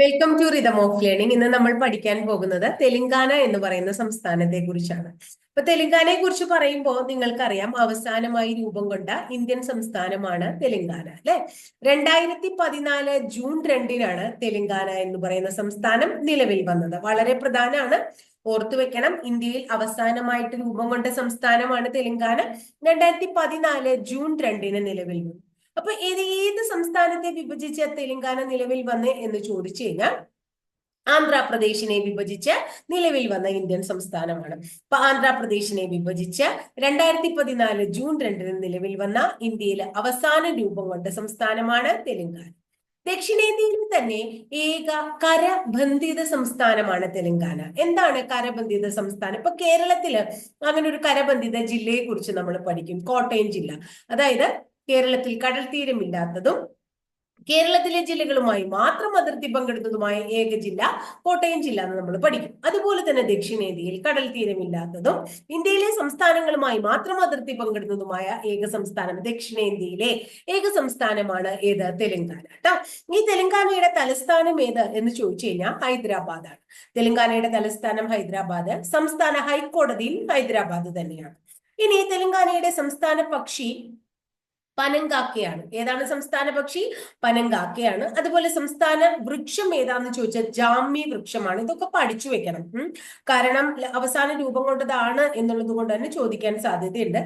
Welcome to rhythm of learning. ഇന്ന് നമ്മൾ പഠിക്കാൻ പോകുന്നത് തെലങ്കാന എന്ന് പറയുന്ന സംസ്ഥാനത്തെ കുറിച്ചാണ്. അപ്പൊ തെലങ്കാനയെ കുറിച്ച് പറയുമ്പോൾ നിങ്ങൾക്കറിയാം, അവസാനമായി രൂപം കൊണ്ട ഇന്ത്യൻ സംസ്ഥാനമാണ് തെലങ്കാന, അല്ലെ? 2014 ജൂൺ 2-നാണ് തെലങ്കാന എന്ന് പറയുന്ന സംസ്ഥാനം നിലവിൽ വന്നത്. വളരെ പ്രധാനമാണ്, ഓർത്തു വെക്കണം. ഇന്ത്യയിൽ അവസാനമായിട്ട് രൂപം കൊണ്ട സംസ്ഥാനമാണ് തെലങ്കാന. 2014 ജൂൺ 2-ന് നിലവിൽ വന്നു. അപ്പൊ ഏത് സംസ്ഥാനത്തെ വിഭജിച്ച് തെലങ്കാന നിലവിൽ വന്ന് എന്ന് ചോദിച്ചു കഴിഞ്ഞാൽ ആന്ധ്രാപ്രദേശിനെ വിഭജിച്ച് നിലവിൽ വന്ന ഇന്ത്യൻ സംസ്ഥാനമാണ്. അപ്പൊ ആന്ധ്രാപ്രദേശിനെ വിഭജിച്ച് 2014 ജൂൺ 2-ന് നിലവിൽ വന്ന ഇന്ത്യയിലെ അവസാന രൂപം കൊണ്ട സംസ്ഥാനമാണ് തെലങ്കാന. ദക്ഷിണേന്ത്യയിൽ തന്നെ ഏക കരബന്ധിത സംസ്ഥാനമാണ് തെലങ്കാന. എന്താണ് കരബന്ധിത സംസ്ഥാനം? ഇപ്പൊ കേരളത്തില് അങ്ങനെ ഒരു കരബന്ധിത ജില്ലയെ കുറിച്ച് നമ്മൾ പഠിക്കും, കോട്ടയം ജില്ല. അതായത് കേരളത്തിൽ കടൽ തീരമില്ലാത്തതും കേരളത്തിലെ ജില്ലകളുമായി മാത്രം അതിർത്തി പങ്കിടുന്നതുമായ ഏക ജില്ല കോട്ടയം ജില്ല എന്ന് നമ്മൾ പഠിക്കും. അതുപോലെ തന്നെ ദക്ഷിണേന്ത്യയിൽ കടൽ തീരമില്ലാത്തതും ഇന്ത്യയിലെ സംസ്ഥാനങ്ങളുമായി മാത്രം അതിർത്തി പങ്കിടുന്നതുമായ ഏക സംസ്ഥാനം, ദക്ഷിണേന്ത്യയിലെ ഏക സംസ്ഥാനമാണ് ഏത്? തെലങ്കാന. കേട്ടോ. ഈ തെലങ്കാനയുടെ തലസ്ഥാനം ഏത് എന്ന് ചോദിച്ചു കഴിഞ്ഞാൽ ഹൈദരാബാദാണ്. തെലങ്കാനയുടെ തലസ്ഥാനം ഹൈദരാബാദ്. സംസ്ഥാന ഹൈക്കോടതിയും ഹൈദരാബാദ് തന്നെയാണ്. ഇനി തെലങ്കാനയുടെ സംസ്ഥാന പക്ഷി പനങ്കാക്കയാണ്. ഏതാണ് സംസ്ഥാന പക്ഷി? പനങ്കാക്കയാണ്. അതുപോലെ സംസ്ഥാന വൃക്ഷം ഏതാന്ന് ചോദിച്ചാൽ ജാമ്യ വൃക്ഷമാണ്. ഇതൊക്കെ പഠിച്ചു വെക്കണം. കാരണം അവസാന രൂപം കൊണ്ടതാണ് എന്നുള്ളത് കൊണ്ട് തന്നെ ചോദിക്കാൻ സാധ്യതയുണ്ട്.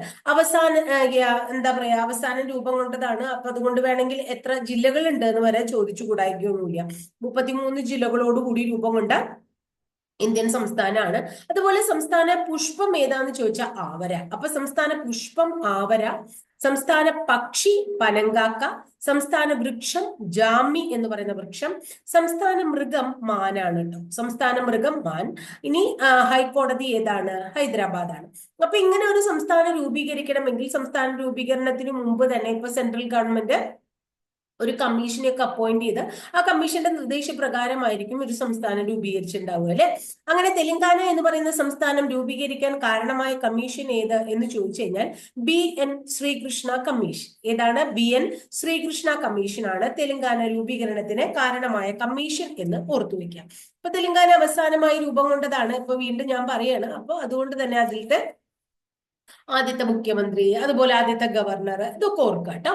എന്താ പറയാ, അവസാന രൂപം കൊണ്ടതാണ്, അപ്പൊ അതുകൊണ്ട് വേണമെങ്കിൽ എത്ര ജില്ലകളുണ്ട് എന്ന് വരെ ചോദിച്ചു കൂടായിക്കൊന്നുമില്ല. 33 ജില്ലകളോടുകൂടി രൂപം കൊണ്ട ഇന്ത്യൻ സംസ്ഥാനമാണ്. അതുപോലെ സംസ്ഥാന പുഷ്പം ഏതാന്ന് ചോദിച്ചാൽ ആവര. അപ്പൊ സംസ്ഥാന പുഷ്പം ആവര, സംസ്ഥാന പക്ഷി പനങ്കാക്ക, സംസ്ഥാന വൃക്ഷം ജാമി എന്ന് പറയുന്ന വൃക്ഷം, സംസ്ഥാന മൃഗം മാനാണ് കേട്ടോ. സംസ്ഥാന മൃഗം മാൻ. ഇനി ഹൈക്കോടതി ഏതാണ്? ഹൈദരാബാദാണ്. അപ്പൊ ഇങ്ങനെ ഒരു സംസ്ഥാനം രൂപീകരിക്കണമെങ്കിൽ സംസ്ഥാന രൂപീകരണത്തിന് മുമ്പ് തന്നെ ഇപ്പൊ സെൻട്രൽ ഗവൺമെന്റ് ഒരു കമ്മീഷനെയൊക്കെ അപ്പോയിന്റ് ചെയ്ത് ആ കമ്മീഷന്റെ നിർദ്ദേശപ്രകാരമായിരിക്കും ഒരു സംസ്ഥാനം രൂപീകരിച്ചിട്ടുണ്ടാവുക, അല്ലെ? അങ്ങനെ തെലങ്കാന എന്ന് പറയുന്ന സംസ്ഥാനം രൂപീകരിക്കാൻ കാരണമായ കമ്മീഷൻ ഏത് എന്ന് ചോദിച്ചു കഴിഞ്ഞാൽ BN ശ്രീകൃഷ്ണ കമ്മീഷൻ. ഏതാണ്? BN ശ്രീകൃഷ്ണ കമ്മീഷനാണ് തെലങ്കാന രൂപീകരണത്തിന് കാരണമായ കമ്മീഷൻ എന്ന് ഓർത്തു വെക്കാം. അപ്പൊ തെലങ്കാന അവസാനമായി രൂപം കൊണ്ടതാണ്. ഇപ്പൊ വീണ്ടും ഞാൻ പറയാണ്. അപ്പൊ അതുകൊണ്ട് തന്നെ അതിലത്തെ ആദ്യത്തെ മുഖ്യമന്ത്രി, അതുപോലെ ആദ്യത്തെ ഗവർണർ, ഇതൊക്കെ ഓർക്കുക കേട്ടോ.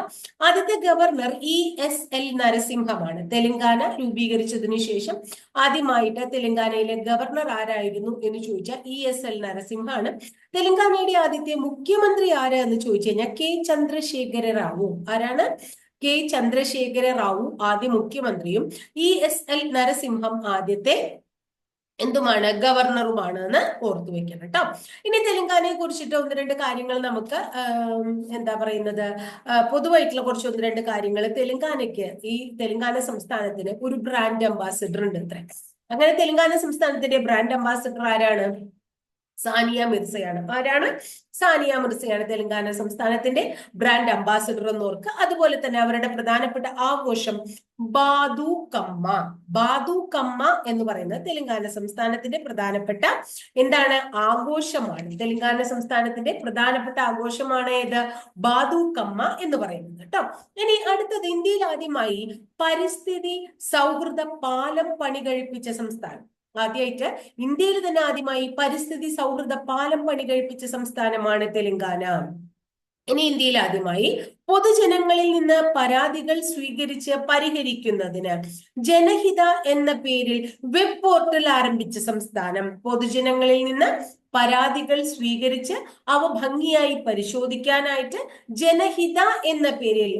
ആദ്യത്തെ ഗവർണർ ESL നരസിംഹമാണ്. തെലങ്കാന രൂപീകരിച്ചതിനു ശേഷം ആദ്യമായിട്ട് തെലങ്കാനയിലെ ഗവർണർ ആരായിരുന്നു എന്ന് ചോദിച്ചാൽ ESL നരസിംഹമാണ്. തെലങ്കാനയുടെ ആദ്യത്തെ മുഖ്യമന്ത്രി ആര് എന്ന് ചോദിച്ചു കഴിഞ്ഞാൽ K ചന്ദ്രശേഖര റാവു. ആരാണ്? K ചന്ദ്രശേഖര റാവു ആദ്യ മുഖ്യമന്ത്രിയും ESL നരസിംഹം ആദ്യത്തെ എന്തുമാണ്? ഗവർണറുമാണ് എന്ന് ഓർത്തു വെക്കണം കേട്ടോ. ഇനി തെലങ്കാനയെ കുറിച്ചിട്ട് ഒന്ന് രണ്ട് കാര്യങ്ങൾ നമുക്ക് എന്താ പറയുന്നത്, പൊതുവായിട്ടുള്ള കുറച്ച് ഒന്ന് രണ്ട് കാര്യങ്ങൾ. തെലങ്കാനയ്ക്ക്, ഈ തെലങ്കാന സംസ്ഥാനത്തിന് ഒരു ബ്രാൻഡ് അംബാസിഡർ ഉണ്ട് അത്ര. അങ്ങനെ തെലങ്കാന സംസ്ഥാനത്തിന്റെ ബ്രാൻഡ് അംബാസിഡർ ആരാണ്? സാനിയ മിർസയാണ്. ആരാണ്? സാനിയ മിർസയാണ് തെലങ്കാന സംസ്ഥാനത്തിന്റെ ബ്രാൻഡ് അംബാസിഡർ എന്ന് ഓർക്കുക. അതുപോലെ തന്നെ അവരുടെ പ്രധാനപ്പെട്ട ആഘോഷം ബാദുകമ്മ. ബാദുകമ്മ എന്ന് പറയുന്നത് തെലങ്കാന സംസ്ഥാനത്തിന്റെ പ്രധാനപ്പെട്ട എന്താണ്? ആഘോഷമാണ്. തെലങ്കാന സംസ്ഥാനത്തിന്റെ പ്രധാനപ്പെട്ട ആഘോഷമാണ് ഏത്? ബാദുകമ്മ എന്ന് പറയുന്നത് കേട്ടോ. ഇനി അടുത്തത്, ഇന്ത്യയിൽ ആദ്യമായി പരിസ്ഥിതി സൗഹൃദ പാലം പണി കഴിപ്പിച്ച സംസ്ഥാനം. ആദ്യമായിട്ട് ഇന്ത്യയിൽ തന്നെ ആദ്യമായി പരിസ്ഥിതി സൗഹൃദ പാലം പണി കഴിപ്പിച്ച സംസ്ഥാനമാണ് തെലങ്കാന. ഇനി ഇന്ത്യയിൽ ആദ്യമായി പൊതുജനങ്ങളിൽ നിന്ന് പരാതികൾ സ്വീകരിച്ച് പരിഹരിക്കുന്നതിന് ജനഹിത എന്ന പേരിൽ വെബ് പോർട്ടൽ ആരംഭിച്ച സംസ്ഥാനം. പൊതുജനങ്ങളിൽ നിന്ന് പരാതികൾ സ്വീകരിച്ച് അവ ഭംഗിയായി പരിശോധിക്കാനായിട്ട് ജനഹിത എന്ന പേരിൽ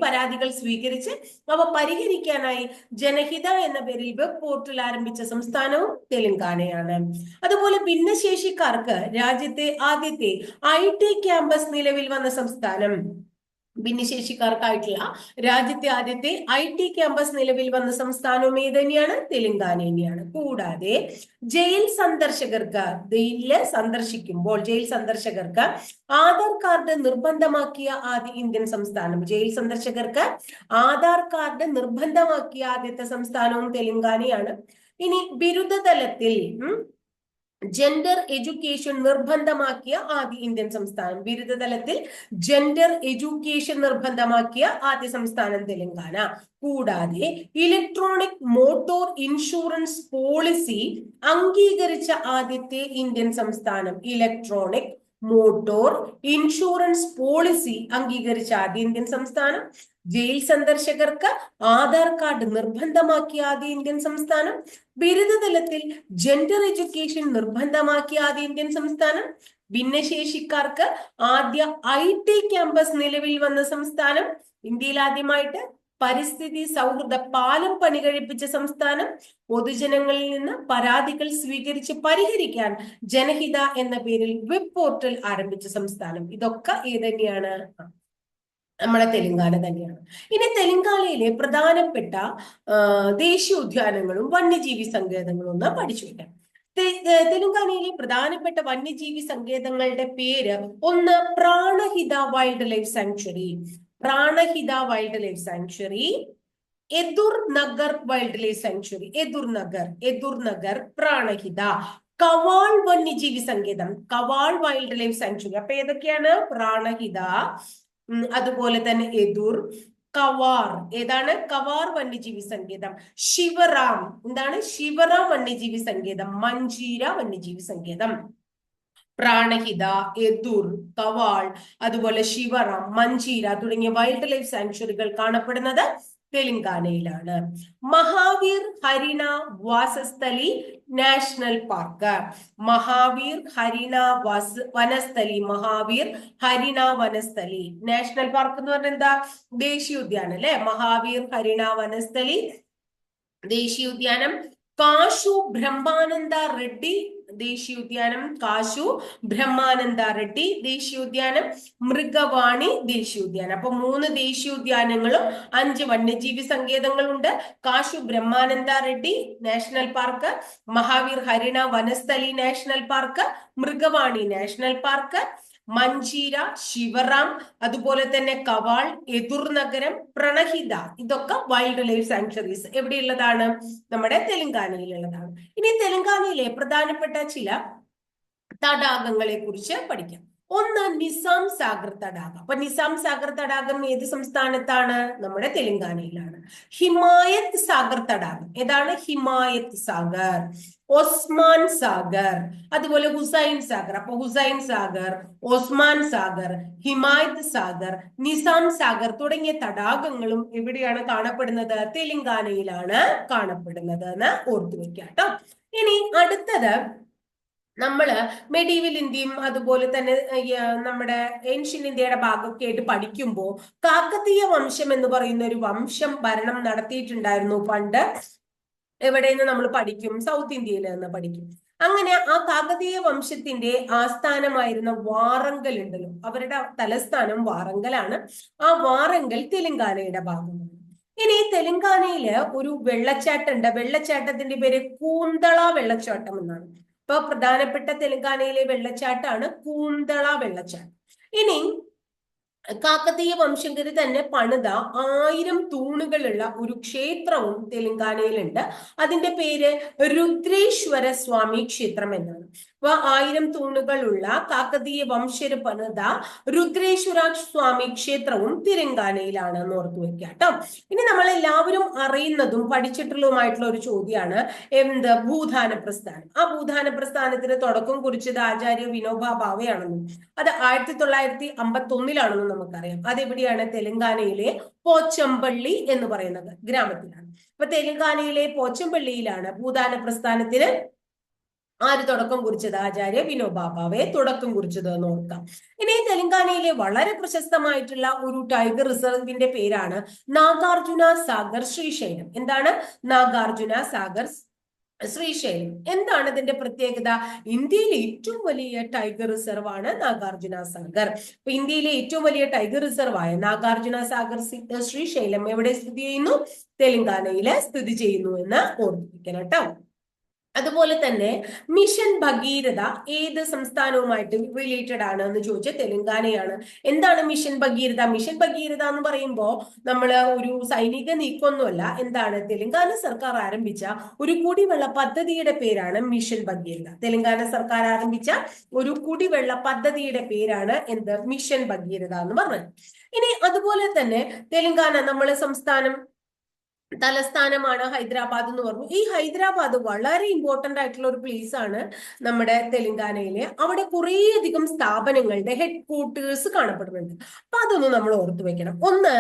പരാതികൾ സ്വീകരിച്ച് അവ പരിഹരിക്കാനായി ജനഹിത എന്ന പേരിൽ വെബ് പോർട്ടൽ ആരംഭിച്ച സംസ്ഥാനവും തെലങ്കാനയാണ്. അതുപോലെ ഭിന്നശേഷിക്കാർക്ക് രാജ്യത്തെ ആദ്യത്തെ IT ക്യാമ്പസ് നിലവിൽ വന്ന സംസ്ഥാനം. ഭിന്നശേഷിക്കാർക്കായിട്ടുള്ള രാജ്യത്തെ ആദ്യത്തെ IT ക്യാമ്പസ് നിലവിൽ വന്ന സംസ്ഥാനവും ഏത് തന്നെയാണ്? തെലങ്കാന തന്നെയാണ്. കൂടാതെ ജയിൽ സന്ദർശകർക്ക് ആധാർ കാർഡ് നിർബന്ധമാക്കിയ ആദ്യ ഇന്ത്യൻ സംസ്ഥാനം. ജയിൽ സന്ദർശകർക്ക് ആധാർ കാർഡ് നിർബന്ധമാക്കിയ ആദ്യത്തെ സംസ്ഥാനവും തെലങ്കാനയാണ്. ഇനി ബിരുദതലത്തിൽ ജെൻഡർ എഡ്യൂക്കേഷൻ നിർബന്ധമാക്കിയ ആദ്യ ഇന്ത്യൻ സംസ്ഥാനം. ബിരുദതലത്തിൽ ജെൻഡർ എഡ്യൂക്കേഷൻ നിർബന്ധമാക്കിയ ആദ്യ സംസ്ഥാനം തെലങ്കാന. കൂടാതെ ഇലക്ട്രോണിക് മോട്ടോർ ഇൻഷുറൻസ് പോളിസി അംഗീകരിച്ച ആദ്യത്തെ ഇന്ത്യൻ സംസ്ഥാനം. ഇലക്ട്രോണിക് മോട്ടോർ ഇൻഷുറൻസ് പോളിസി അംഗീകരിച്ച ആദ്യ ഇന്ത്യൻ സംസ്ഥാനം. ജയിൽ സന്ദർശകർക്ക് ആധാർ കാർഡ് നിർബന്ധമാക്കിയ ആദ്യ ഇന്ത്യൻ സംസ്ഥാനം. ബിരുദതലത്തിൽ ജെൻഡർ എഡ്യൂക്കേഷൻ നിർബന്ധമാക്കിയ ആദ്യ ഇന്ത്യൻ സംസ്ഥാനം. ഭിന്നശേഷിക്കാർക്ക് ആദ്യ IT ക്യാമ്പസ് നിലവിൽ വന്ന സംസ്ഥാനം. ഇന്ത്യയിൽ ആദ്യമായിട്ട് പരിസ്ഥിതി സൗഹൃദ പാലം പണികഴിപ്പിച്ച സംസ്ഥാനം. പൊതുജനങ്ങളിൽ നിന്ന് പരാതികൾ സ്വീകരിച്ച് പരിഹരിക്കാൻ ജനഹിത എന്ന പേരിൽ വെബ് പോർട്ടൽ ആരംഭിച്ച സംസ്ഥാനം. ഇതൊക്കെ ഏത് തന്നെയാണ്? നമ്മുടെ തെലങ്കാന തന്നെയാണ്. ഇനി തെലങ്കാനയിലെ പ്രധാനപ്പെട്ട ദേശീയോദ്യാനങ്ങളും വന്യജീവി സങ്കേതങ്ങളും ഒന്ന് പഠിച്ചു വയ്ക്കാം. തെലങ്കാനയിലെ പ്രധാനപ്പെട്ട വന്യജീവി സങ്കേതങ്ങളുടെ പേര്: ഒന്ന്, Pranahita wildlife sanctuary. Pranahita wildlife sanctuary. Edur Nagar wildlife sanctuary. Edur Nagar Pranahita. Kawal വന്യജീവി സങ്കേതം, കവാൾ വൈൽഡ് ലൈഫ് സാങ്ച്വറി. അപ്പൊ ഏതൊക്കെയാണ്? പ്രാണഹിത, അതുപോലെ തന്നെ എദുർ, കവാർ. ഏതാണ്? കവാർ വന്യജീവി സങ്കേതം. ശിവറാം. എന്താണ്? ശിവറാം വന്യജീവി സങ്കേതം. മഞ്ചീര വന്യജീവി സങ്കേതം. പ്രാണഹിത, എദുർ, കവാൾ, അതുപോലെ ശിവറാം, മഞ്ചീര തുടങ്ങിയ വൈൽഡ് ലൈഫ് സാങ്ച്വറികൾ കാണപ്പെടുന്നത് തെലങ്കാനയിലാണ്. Mahavir Harina Vasasthali national park. Mahavir Harina Vanasthali. Mahavir Harina Vanasthali. National park എന്ന് പറഞ്ഞാൽ എന്താ? ദേശീയോദ്യാനം അല്ലെ? മഹാവീർ ഹരിണ വനസ്ഥലി ദേശീയോദ്യാനം. കാശു ബ്രഹ്മാനന്ദ റെഡ്ഡി ദേശീയോദ്യാനം. കാശു ബ്രഹ്മാനന്ദ റെഡ്ഡി ദേശീയോദ്യാനം. മൃഗവാണി ദേശീയോദ്യാനം. അപ്പൊ 3 ദേശീയോദ്യാനങ്ങളും 5 വന്യജീവി സങ്കേതങ്ങളുണ്ട്. Kasu Brahmananda Reddy national park, Mahavir Harina Vanasthali national park, Mrugavani national park, Manjeera, Sivaram, അതുപോലെ തന്നെ കവാൾ, എദുർ നഗരം, പ്രണഹിത. ഇതൊക്കെ വൈൽഡ് ലൈഫ് സാങ്ച്വറീസ് എവിടെയുള്ളതാണ്? നമ്മുടെ തെലങ്കാനയിലുള്ളതാണ്. ഇനി തെലങ്കാനയിലെ പ്രധാനപ്പെട്ട ചില തടാകങ്ങളെ കുറിച്ച് പഠിക്കാം. ഒന്ന്, നിസാം സാഗർ തടാകം. അപ്പൊ നിസാം സാഗർ തടാകം ഏത് സംസ്ഥാനത്താണ്? നമ്മുടെ തെലങ്കാനയിലാണ്. ഹിമായത് സാഗർ തടാകം. ഏതാണ്? ഹിമായത് സാഗർ. ഒസ്മാൻ സാഗർ, അതുപോലെ ഹുസൈൻ സാഗർ. അപ്പൊ ഹുസൈൻ സാഗർ, ഒസ്മാൻ സാഗർ, ഹിമായത് സാഗർ, നിസാം സാഗർ തുടങ്ങിയ തടാകങ്ങളും എവിടെയാണ് കാണപ്പെടുന്നത്? തെലങ്കാനയിലാണ് കാണപ്പെടുന്നത് എന്ന് ഓർത്തു വെക്കാം കേട്ടോ. ഇനി അടുത്തത്, നമ്മള് മെഡീവൽ ഇന്ത്യയും അതുപോലെ തന്നെ നമ്മുടെ ഏൻഷ്യൻ ഇന്ത്യയുടെ ഭാഗമൊക്കെ ആയിട്ട് പഠിക്കുമ്പോൾ കാക്കതീയ വംശം എന്ന് പറയുന്ന ഒരു വംശം ഭരണം നടത്തിയിട്ടുണ്ടായിരുന്നു പണ്ട്. എവിടെയെന്ന് നമ്മൾ പഠിക്കും? സൗത്ത് ഇന്ത്യയിൽ നിന്ന് പഠിക്കും. അങ്ങനെ ആ കാകതീയ വംശത്തിന്റെ ആസ്ഥാനമായിരുന്ന വാറങ്കൽ ഉണ്ടല്ലോ, അവരുടെ തലസ്ഥാനം വാറങ്കലാണ്. ആ വാറങ്കൽ തെലങ്കാനയുടെ ഭാഗമാണ്. ഇനി തെലങ്കാനയില് ഒരു വെള്ളച്ചാട്ടമുണ്ട്. വെള്ളച്ചാട്ടത്തിന്റെ പേര് കൂന്തള വെള്ളച്ചാട്ടം എന്നാണ്. ഇപ്പൊ പ്രധാനപ്പെട്ട തെലങ്കാനയിലെ വെള്ളച്ചാട്ടമാണ് കൂന്തള വെള്ളച്ചാട്ടം. ഇനി കാക്കതീയ വംശജര് തന്നെ പണിത 1000 തൂണുകളുള്ള ഒരു ക്ഷേത്രവും തെലങ്കാനയിലുണ്ട്. അതിന്റെ പേര് രുദ്രേശ്വര സ്വാമി ക്ഷേത്രം എന്നാണ്. അപ്പൊ 1000 തൂണുകളുള്ള കാക്കതീയ വംശര് പണിത രുദ്രേശ്വര സ്വാമി ക്ഷേത്രവും തെലങ്കാനയിലാണ് എന്ന് ഓർത്തു വെക്കുക കേട്ടോ. ഇനി നമ്മൾ എല്ലാവരും അറിയുന്നതും പഠിച്ചിട്ടുള്ളതുമായിട്ടുള്ള ഒരു ചോദ്യമാണ് എന്ത്? ഭൂദാന പ്രസ്ഥാനം. ആ ഭൂദാന പ്രസ്ഥാനത്തിന് തുടക്കം കുറിച്ചത് ആചാര്യ വിനോബ ഭാവെയാണെന്നും അത് 1951 നമുക്കറിയാം. അതെവിടെയാണ്? തെലങ്കാനയിലെ പോച്ചമ്പള്ളി എന്ന് പറയുന്നത് ഗ്രാമത്തിലാണ്. അപ്പൊ തെലങ്കാനയിലെ പോച്ചമ്പള്ളിയിലാണ് ഭൂദാന പ്രസ്ഥാനത്തിന് ആര് തുടക്കം കുറിച്ചത്? ആചാര്യ വിനോബ ഭാവെ തുടക്കം കുറിച്ചത് എന്ന് ഓർക്കാം. ഇനി തെലങ്കാനയിലെ വളരെ പ്രശസ്തമായിട്ടുള്ള ഒരു ടൈഗർ റിസർവിന്റെ പേരാണ് നാഗാർജുന സാഗർ ശ്രീശൈലം. എന്താണ്? നാഗാർജുന സാഗർ ശ്രീശൈലം. എന്താണ് ഇതിന്റെ പ്രത്യേകത? ഇന്ത്യയിലെ ഏറ്റവും വലിയ ടൈഗർ റിസർവ് ആണ് നാഗാർജുന സാഗർ. അപ്പൊ ഇന്ത്യയിലെ ഏറ്റവും വലിയ ടൈഗർ റിസർവ് ആയ നാഗാർജുന സാഗർ ശ്രീശൈലം എവിടെ സ്ഥിതി ചെയ്യുന്നു? തെലങ്കാനയില് സ്ഥിതി ചെയ്യുന്നു എന്ന് ഓർമ്മിപ്പിക്കണം കേട്ടോ. അതുപോലെ തന്നെ മിഷൻ ഭഗീരഥ ഏത് സംസ്ഥാനവുമായിട്ട് റിലേറ്റഡ് ആണ് എന്ന് ചോദിച്ചാൽ തെലങ്കാനയാണ്. എന്താണ് മിഷൻ ഭഗീരഥ? മിഷൻ ഭഗീരഥ എന്ന് പറയുമ്പോൾ നമ്മൾ ഒരു സൈനിക നീക്കമൊന്നുമല്ല. എന്താണ്? തെലങ്കാന സർക്കാർ ആരംഭിച്ച ഒരു കുടിവെള്ള പദ്ധതിയുടെ പേരാണ് മിഷൻ ഭഗീരഥ. തെലങ്കാന സർക്കാർ ആരംഭിച്ച ഒരു കുടിവെള്ള പദ്ധതിയുടെ പേരാണ് എന്ത്? മിഷൻ ഭഗീരഥ എന്ന് പറഞ്ഞത്. ഇനി അതുപോലെ തന്നെ തെലങ്കാന നമ്മളെ സംസ്ഥാനം തലസ്ഥാനമാണ് ഹൈദരാബാദ് എന്ന് പറഞ്ഞു. ഈ ഹൈദരാബാദ് വളരെ ഇമ്പോർട്ടന്റ് ആയിട്ടുള്ള ഒരു പ്ലേസ് ആണ് നമ്മുടെ തെലങ്കാനയിലെ. അവിടെ കുറേയധികം സ്ഥാപനങ്ങളുടെ ഹെഡ് ക്വാർട്ടേഴ്സ് കാണപ്പെടുന്നുണ്ട്. അപ്പൊ അതൊന്നും നമ്മൾ ഓർത്തു വെക്കണം. ഒന്ന്,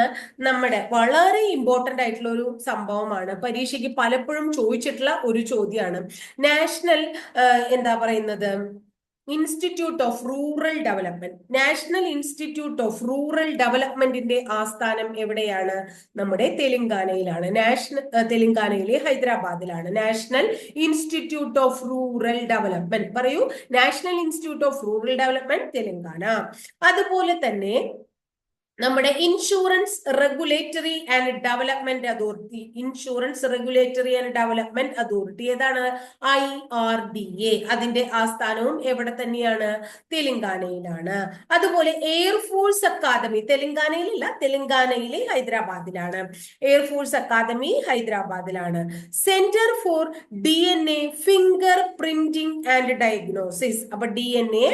നമ്മുടെ വളരെ ഇമ്പോർട്ടന്റ് ആയിട്ടുള്ള ഒരു സംഭവമാണ്, പരീക്ഷയ്ക്ക് പലപ്പോഴും ചോദിച്ചിട്ടുള്ള ഒരു ചോദ്യമാണ്. നാഷണൽ എന്താ പറയുന്നത്, institute of rural development. National institute of rural ഡെവലപ്മെന്റിന്റെ ആസ്ഥാനം എവിടെയാണ്? നമ്മുടെ തെലങ്കാനയിലാണ്. തെലങ്കാനയിലെ ഹൈദരാബാദിലാണ് national institute of rural development. പറയൂ, national institute of rural development Telangana. അതുപോലെ തന്നെ നമ്മുടെ insurance regulatory and development authority, insurance regulatory and development authority ഏതാണ്? IRDA. അതിന്റെ ആസ്ഥാനവും എവിടെ തന്നെയാണ്? തെലങ്കാനയിലാണ്. അതുപോലെ എയർഫോഴ്സ് അക്കാദമി തെലങ്കാനയിലല്ല, തെലങ്കാനയിലെ ഹൈദരാബാദിലാണ്. എയർഫോഴ്സ് അക്കാദമി ഹൈദരാബാദിലാണ്. Centre for DNA fingerprinting and diagnosis. അപ്പൊ DNA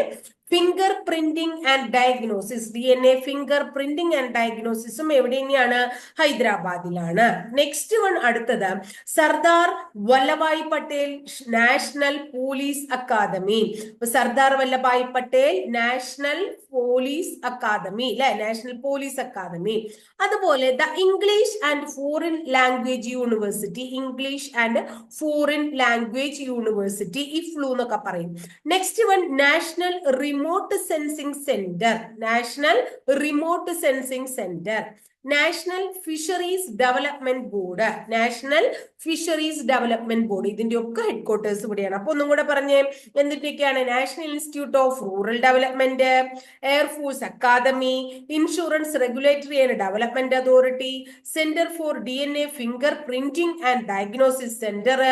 fingerprinting and diagnosis, DNA fingerprinting and ഡയഗ്നോസിസും എവിടെ തന്നെയാണ്? ഹൈദരാബാദിലാണ്. നെക്സ്റ്റ് വൺ, അടുത്തത് Sardar Vallabhbhai Patel national police academy. Sardar Vallabhbhai Patel national police academy അല്ലെ, നാഷണൽ പോലീസ് അക്കാദമി. അതുപോലെ the English and foreign language university, English and foreign language university, IFLU എന്നൊക്കെ പറയും. Next one, national remote sensing centre, national remote sensing centre. National fisheries development board, national fisheries development board. ഇതിന്റെ ഒക്കെ head quarters ഇവിടെയാണ്. അപ്പൊ ഒന്നും കൂടെ പറഞ്ഞേ, എന്തൊക്കെയാണ്? National institute of rural development, air force academy, insurance regulatory and development authority, centre for DNA fingerprinting and diagnosis centre,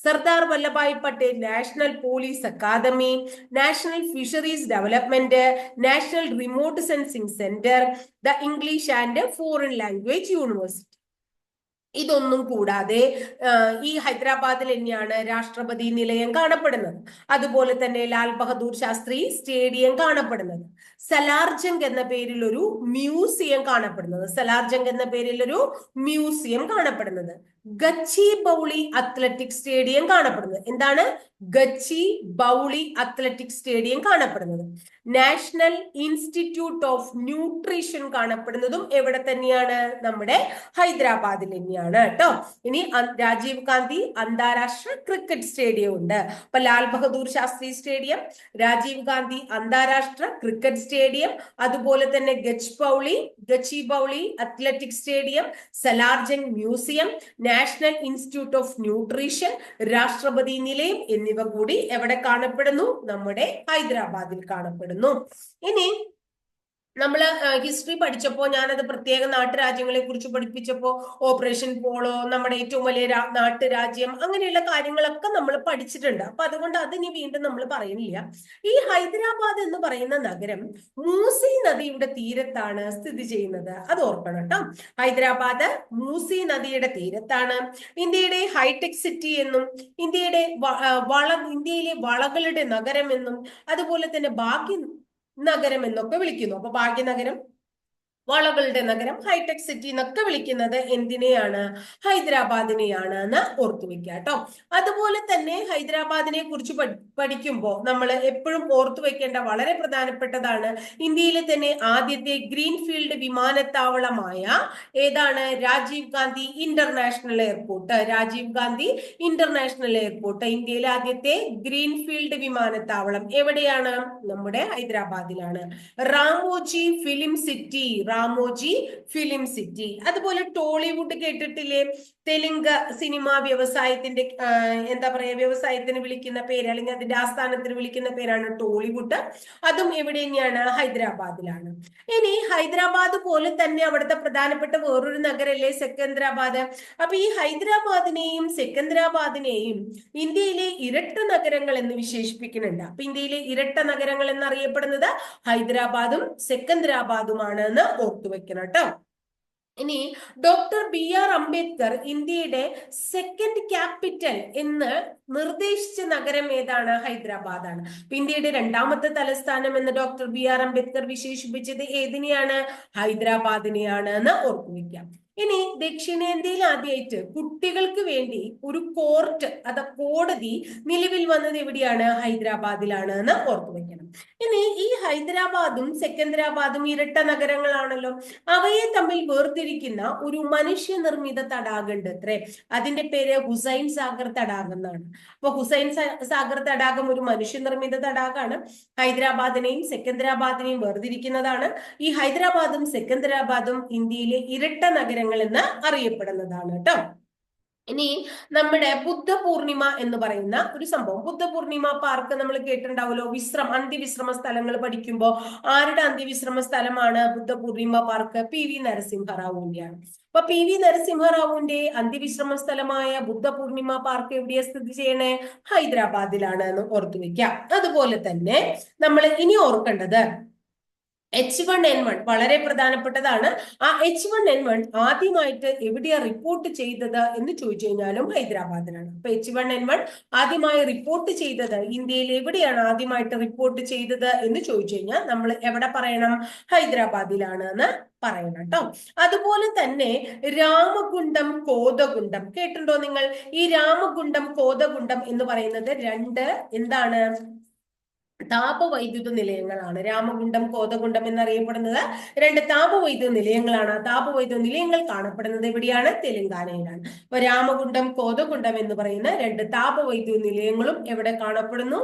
Sardar Vallabhbhai Patel national police academy, national fisheries development, national remote sensing centre, the English and foreign language university. ഇതൊന്നും കൂടാതെ ഈ ഹൈദരാബാദിൽ തന്നെയാണ് രാഷ്ട്രപതി നിലയം കാണപ്പെടുന്നത്. അതുപോലെ തന്നെ ലാൽ ബഹദൂർ ശാസ്ത്രി സ്റ്റേഡിയം കാണപ്പെടുന്നത്. സലാർജംഗ് എന്ന പേരിൽ ഒരു മ്യൂസിയം കാണപ്പെടുന്നത്. സലാർജംഗ് എന്ന പേരിൽ ഒരു മ്യൂസിയം കാണപ്പെടുന്നത്. ഗച്ചി ബൗളി അത്ലറ്റിക് സ്റ്റേഡിയം കാണപ്പെടുന്നത്. എന്താണ്? ഗച്ചി ബൗളി അത്ലറ്റിക് സ്റ്റേഡിയം കാണപ്പെടുന്നത്. നാഷണൽ ഇൻസ്റ്റിറ്റ്യൂട്ട് ഓഫ് ന്യൂട്രീഷൻ കാണപ്പെടുന്നതും എവിടെ തന്നെയാണ്? നമ്മുടെ ഹൈദരാബാദിൽ തന്നെയാണ് കേട്ടോ. ഇനി രാജീവ് ഗാന്ധി അന്താരാഷ്ട്ര ക്രിക്കറ്റ് സ്റ്റേഡിയം ഉണ്ട്. അപ്പൊ ലാൽ ബഹദൂർ ശാസ്ത്രി സ്റ്റേഡിയം, രാജീവ് ഗാന്ധി അന്താരാഷ്ട്ര ക്രിക്കറ്റ് സ്റ്റേഡിയം, അതുപോലെ തന്നെ Gachibowli athletic stadium, Salar Jung museum, national institute of nutrition, Rashtrapati Nilayam എന്നിവ കൂടി എവിടെ കാണപ്പെടുന്നു? നമ്മുടെ ഹൈദരാബാദിൽ കാണപ്പെടുന്നു. ഇനി നമ്മൾ ഹിസ്റ്ററി പഠിച്ചപ്പോ ഞാനത് പ്രത്യേക നാട്ടുരാജ്യങ്ങളെ കുറിച്ച് പഠിപ്പിച്ചപ്പോ ഓപ്പറേഷൻ പോളോ, നമ്മുടെ ഏറ്റവും വലിയ നാട്ടുരാജ്യം, അങ്ങനെയുള്ള കാര്യങ്ങളൊക്കെ നമ്മൾ പഠിച്ചിട്ടുണ്ട്. അപ്പൊ അതുകൊണ്ട് അതിനി വീണ്ടും നമ്മൾ പറയുന്നില്ല. ഈ ഹൈദരാബാദ് എന്ന് പറയുന്ന നഗരം മൂസി നദിയുടെ തീരത്താണ് സ്ഥിതി ചെയ്യുന്നത്. അത് ഓർക്കണം കേട്ടോ. ഹൈദരാബാദ് മൂസി നദിയുടെ തീരത്താണ്. ഇന്ത്യയുടെ ഹൈടെക് സിറ്റി എന്നും ഇന്ത്യയിലെ വളകളുടെ നഗരം എന്നും അതുപോലെ തന്നെ ഭാഗ്യ നഗരം എന്നൊക്കെ വിളിക്കുന്നു. അപ്പൊ ഭാഗ്യനഗരം, വളകളുടെ നഗരം, ഹൈടെക് സിറ്റി എന്നൊക്കെ വിളിക്കുന്നത് എന്തിനെയാണ്? ഹൈദരാബാദിനെയാണ് എന്ന് ഓർത്തു വെക്കുക കേട്ടോ. അതുപോലെ തന്നെ ഹൈദരാബാദിനെ കുറിച്ച് പഠിക്കുമ്പോൾ നമ്മൾ എപ്പോഴും ഓർത്തു വെക്കേണ്ട വളരെ പ്രധാനപ്പെട്ടതാണ്, ഇന്ത്യയിലെ തന്നെ ആദ്യത്തെ ഗ്രീൻഫീൽഡ് വിമാനത്താവളമായ ഏതാണ്? Rajiv Gandhi international airport. Rajiv Gandhi international airport ഇന്ത്യയിലെ ആദ്യത്തെ ഗ്രീൻഫീൽഡ് വിമാനത്താവളം എവിടെയാണ്? നമ്മുടെ ഹൈദരാബാദിലാണ്. Ramoji film city, Ramoji film city. അതുപോലെ ടോളിവുഡ് കേട്ടിട്ടില്ലേ? തെലുങ്ക് സിനിമ വ്യവസായത്തിന്റെ എന്താ പറയാ, വ്യവസായത്തിന് വിളിക്കുന്ന പേര് അല്ലെങ്കിൽ അതിന്റെ ആസ്ഥാനത്തിന് വിളിക്കുന്ന പേരാണ് ടോളിവുഡ്. അതും എവിടെ തന്നെയാണ്? ഹൈദരാബാദിലാണ്. ഇനി ഹൈദരാബാദ് പോലെ തന്നെ അവിടുത്തെ പ്രധാനപ്പെട്ട വേറൊരു നഗരല്ലേ സെക്കന്ദരാബാദ്. അപ്പൊ ഈ ഹൈദരാബാദിനെയും സെക്കന്ദരാബാദിനെയും ഇന്ത്യയിലെ ഇരട്ട നഗരങ്ങൾ എന്ന് വിശേഷിപ്പിക്കുന്നുണ്ട്. അപ്പൊ ഇന്ത്യയിലെ ഇരട്ട നഗരങ്ങൾ എന്നറിയപ്പെടുന്നത് ഹൈദരാബാദും സെക്കന്ദരാബാദുമാണ് എന്ന് ഓർത്തുവെക്കണം കേട്ടോ. ഇനി ഡോക്ടർ BR അംബേദ്കർ ഇന്ത്യയുടെ സെക്കൻഡ് ക്യാപിറ്റൽ എന്ന് നിർദ്ദേശിച്ച നഗരം ഏതാണ്? ഹൈദരാബാദാണ്. ഇന്ത്യയുടെ രണ്ടാമത്തെ തലസ്ഥാനം എന്ന് ഡോക്ടർ BR അംബേദ്കർ വിശേഷിപ്പിച്ചത് ഏതിനെയാണ്? ഹൈദരാബാദിനെയാണ് എന്ന് ഓർത്തുവെക്കാം. ഇനി ദക്ഷിണേന്ത്യയിൽ ആദ്യമായിട്ട് കുട്ടികൾക്ക് വേണ്ടി ഒരു കോർട്ട് കോടതി നിലവിൽ വന്നത് എവിടെയാണ്? ഹൈദരാബാദിലാണ് എന്ന് ഓർത്തുവെക്കണം. ഇനി ഈ ഹൈദരാബാദും സെക്കന്ദരാബാദും ഇരട്ട നഗരങ്ങളാണല്ലോ. അവയെ തമ്മിൽ വേർതിരിക്കുന്ന ഒരു മനുഷ്യനിർമ്മിത തടാകമുണ്ട് അത്രേ. അതിന്റെ പേര് ഹുസൈൻ സാഗർ തടാകം എന്നാണ്. അപ്പൊ ഹുസൈൻ സാഗർ തടാകം ഒരു മനുഷ്യനിർമ്മിത തടാകമാണ്. ഹൈദരാബാദിനെയും സെക്കന്ദരാബാദിനെയും വേർതിരിക്കുന്നതാണ്. ഈ ഹൈദരാബാദും സെക്കന്ദരാബാദും ഇന്ത്യയിലെ ഇരട്ട നഗരങ്ങൾ എന്ന് അറിയപ്പെടുന്നതാണ് കേട്ടോ. ഇനി നമ്മുടെ ബുദ്ധപൂർണിമ എന്ന് പറയുന്ന ഒരു സംഭവം, ബുദ്ധപൂർണിമ പാർക്ക് നമ്മൾ കേട്ടിട്ടുണ്ടാവുമല്ലോ. അന്ത്യവിശ്രമ സ്ഥലങ്ങൾ പഠിക്കുമ്പോൾ ആരുടെ അന്ത്യവിശ്രമ സ്ഥലമാണ് ബുദ്ധപൂർണിമ പാർക്ക്? PV നരസിംഹറാവുവിന്റെയാണ്. അപ്പൊ PV നരസിംഹറാവുവിന്റെ അന്ത്യവിശ്രമ സ്ഥലമായ ബുദ്ധപൂർണിമ പാർക്ക് എവിടെയാ സ്ഥിതി ചെയ്യണേ? ഹൈദരാബാദിലാണ് എന്ന് ഓർത്തുവെക്കാം. അതുപോലെ തന്നെ നമ്മൾ ഇനി ഓർക്കേണ്ടത് H1N1 വളരെ പ്രധാനപ്പെട്ടതാണ്. ആ H1N1 ആദ്യമായിട്ട് എവിടെയാ റിപ്പോർട്ട് ചെയ്തത് എന്ന് ചോദിച്ചു കഴിഞ്ഞാലും ഹൈദരാബാദിലാണ്. അപ്പൊ H1N1 ആദ്യമായി റിപ്പോർട്ട് ചെയ്തത് ഇന്ത്യയിൽ എവിടെയാണ് ആദ്യമായിട്ട് റിപ്പോർട്ട് ചെയ്തത് എന്ന് ചോദിച്ചു കഴിഞ്ഞാൽ നമ്മൾ എവിടെ പറയണം? ഹൈദരാബാദിലാണ് എന്ന് പറയണം കേട്ടോ. അതുപോലെ തന്നെ രാമഗുണ്ടം, കോതഗുണ്ടം കേട്ടിട്ടുണ്ടോ നിങ്ങൾ? ഈ രാമഗുണ്ടം, കോതഗുണ്ടം എന്ന് പറയുന്നത് രണ്ട് എന്താണ്? താപവൈദ്യുത നിലയങ്ങളാണ്. രാമഗുണ്ടം, കോതഗുണ്ടം എന്നറിയപ്പെടുന്നത് രണ്ട് താപവൈദ്യുത നിലയങ്ങളാണ്. താപവൈദ്യുത നിലയങ്ങൾ കാണപ്പെടുന്നത് എവിടെയാണ്? തെലങ്കാനയിലാണ്. അപ്പൊ രാമഗുണ്ടം, കോതഗുണ്ടം എന്ന് പറയുന്ന രണ്ട് താപവൈദ്യുത നിലയങ്ങളും എവിടെ കാണപ്പെടുന്നു?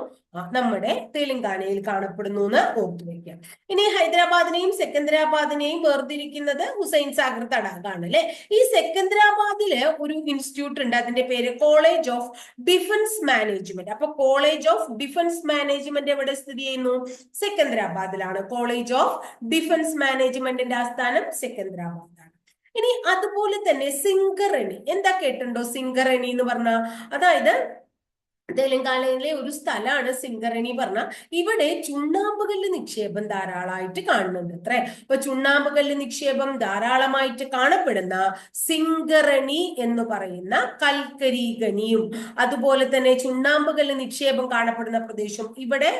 നമ്മുടെ തെലങ്കാനയിൽ കാണപ്പെടുന്നു എന്ന് ഓർത്തുവെക്കാം. ഇനി ഹൈദരാബാദിനെയും സെക്കന്ദരാബാദിനെയും വേർതിരിക്കുന്നത് ഹുസൈൻ സാഗർ തടാകമാണ് അല്ലെ. ഈ സെക്കന്ദരാബാദില് ഒരു ഇൻസ്റ്റിറ്റ്യൂട്ട് ഉണ്ട്, അതിന്റെ പേര് കോളേജ് ഓഫ് ഡിഫൻസ് മാനേജ്മെന്റ്. അപ്പൊ കോളേജ് ഓഫ് ഡിഫൻസ് മാനേജ്മെന്റ് എവിടെ സ്ഥിതി ചെയ്യുന്നു? സെക്കന്ദരാബാദിലാണ്. കോളേജ് ഓഫ് ഡിഫൻസ് മാനേജ്മെന്റിന്റെ ആസ്ഥാനം സെക്കന്ദരാബാദാണ്. ഇനി അതുപോലെ തന്നെ സിംഗറണി, എന്താ കേട്ടിട്ടുണ്ടോ? സിംഗറണി എന്ന് പറഞ്ഞ അതായത് തെലങ്കാനയിലെ ഒരു സ്ഥലമാണ് സിംഗറണി പറഞ്ഞ. ഇവിടെ ചുണ്ണാമ്പുകല്ല് നിക്ഷേപം ധാരാളമായിട്ട് കാണുന്നുണ്ട് അത്രേ. അപ്പൊ ചുണ്ണാമ്പുകല്ല് നിക്ഷേപം ധാരാളമായിട്ട് കാണപ്പെടുന്ന സിംഗറണി എന്ന് പറയുന്ന കൽക്കരി ഖനിയും അതുപോലെ തന്നെ ചുണ്ണാമ്പുകല്ല് നിക്ഷേപം കാണപ്പെടുന്ന പ്രദേശം, ഇവിടെ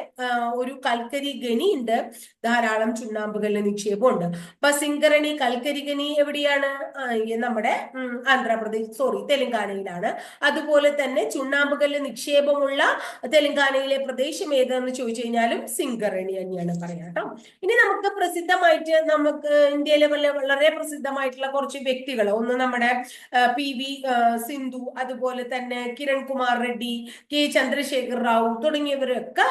ഒരു കൽക്കരി ഖനി ഉണ്ട്, ധാരാളം ചുണ്ണാമ്പുകല്ല് നിക്ഷേപം ഉണ്ട്. അപ്പൊ സിംഗറണി കൽക്കരി ഖനി എവിടെയാണ്? നമ്മുടെ തെലങ്കാനയിലാണ്. അതുപോലെ തന്നെ ചുണ്ണാമ്പുകല്ല് നിക്ഷേപമുള്ള തെലങ്കാനയിലെ പ്രദേശം ഏതെന്ന് ചോദിച്ചു കഴിഞ്ഞാലും സിംഗറണി തന്നെയാണ് പറയാം കേട്ടോ. ഇനി നമുക്ക് പ്രസിദ്ധമായിട്ട് നമുക്ക് ഇന്ത്യയിലെ വളരെ പ്രസിദ്ധമായിട്ടുള്ള കുറച്ച് വ്യക്തികൾ, ഒന്ന് നമ്മുടെ PV സിന്ധു, അതുപോലെ തന്നെ കിരൺ കുമാർ റെഡ്ഡി, K ചന്ദ്രശേഖർ റാവു തുടങ്ങിയവരൊക്കെ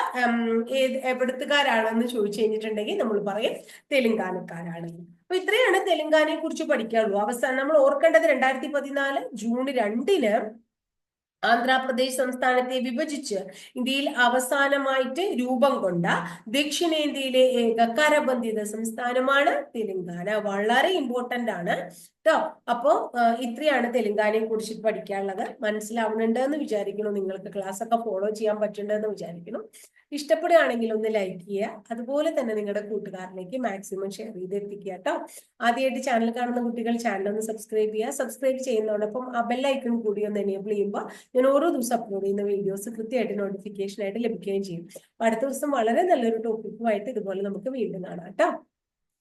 എവിടുത്തുകാരാണെന്ന് ചോദിച്ചു കഴിഞ്ഞിട്ടുണ്ടെങ്കിൽ നമ്മൾ പറയും തെലങ്കാനക്കാരാണ്. അപ്പൊ ഇത്രയാണ് തെലങ്കാനയെ കുറിച്ച് പഠിക്കാനുള്ളൂ. അവസാനം നമ്മൾ ഓർക്കേണ്ടത് 2014 ജൂൺ 2 ആന്ധ്രാപ്രദേശ് സംസ്ഥാനത്തെ വിഭജിച്ച് ഇന്ത്യയിൽ അവസാനമായിട്ട് രൂപം കൊണ്ട ദക്ഷിണേന്ത്യയിലെ ഏക കരബന്ധിത സംസ്ഥാനമാണ് തെലങ്കാന. വളരെ ഇമ്പോർട്ടന്റ് ആണ് കേട്ടോ. അപ്പോ ഇത്രയാണ് തെലങ്കാനയെ കുറിച്ച് പഠിക്കാനുള്ളത്. മനസ്സിലാവുന്നുണ്ട് എന്ന് വിചാരിക്കുന്നു. നിങ്ങൾക്ക് ക്ലാസ് ഒക്കെ ഫോളോ ചെയ്യാൻ പറ്റുന്നുണ്ടെന്ന് വിചാരിക്കുന്നു. ഇഷ്ടപ്പെടുകയാണെങ്കിൽ ഒന്ന് ലൈക്ക് ചെയ്യുക, അതുപോലെ തന്നെ നിങ്ങളുടെ കൂട്ടുകാരിലേക്ക് മാക്സിമം ഷെയർ ചെയ്ത് എത്തിക്കുക കേട്ടോ. ആദ്യമായിട്ട് ചാനൽ കാണുന്ന കുട്ടികൾ ചാനൽ ഒന്ന് സബ്സ്ക്രൈബ് ചെയ്യുക. സബ്സ്ക്രൈബ് ചെയ്യുന്നതോടൊപ്പം ആ ബെല്ലൈക്കൺ കൂടി ഒന്ന് എനേബിൾ ചെയ്യുമ്പോൾ ഞാൻ ഓരോ ദിവസം അപ്ലോഡ് ചെയ്യുന്ന വീഡിയോസ് കൃത്യമായിട്ട് നോട്ടിഫിക്കേഷൻ ആയിട്ട് ലഭിക്കുകയും ചെയ്യും. അടുത്ത ദിവസം വളരെ നല്ലൊരു ടോപ്പിക്കുമായിട്ട് ഇതുപോലെ നമുക്ക് വീണ്ടും കാണാം കേട്ടോ.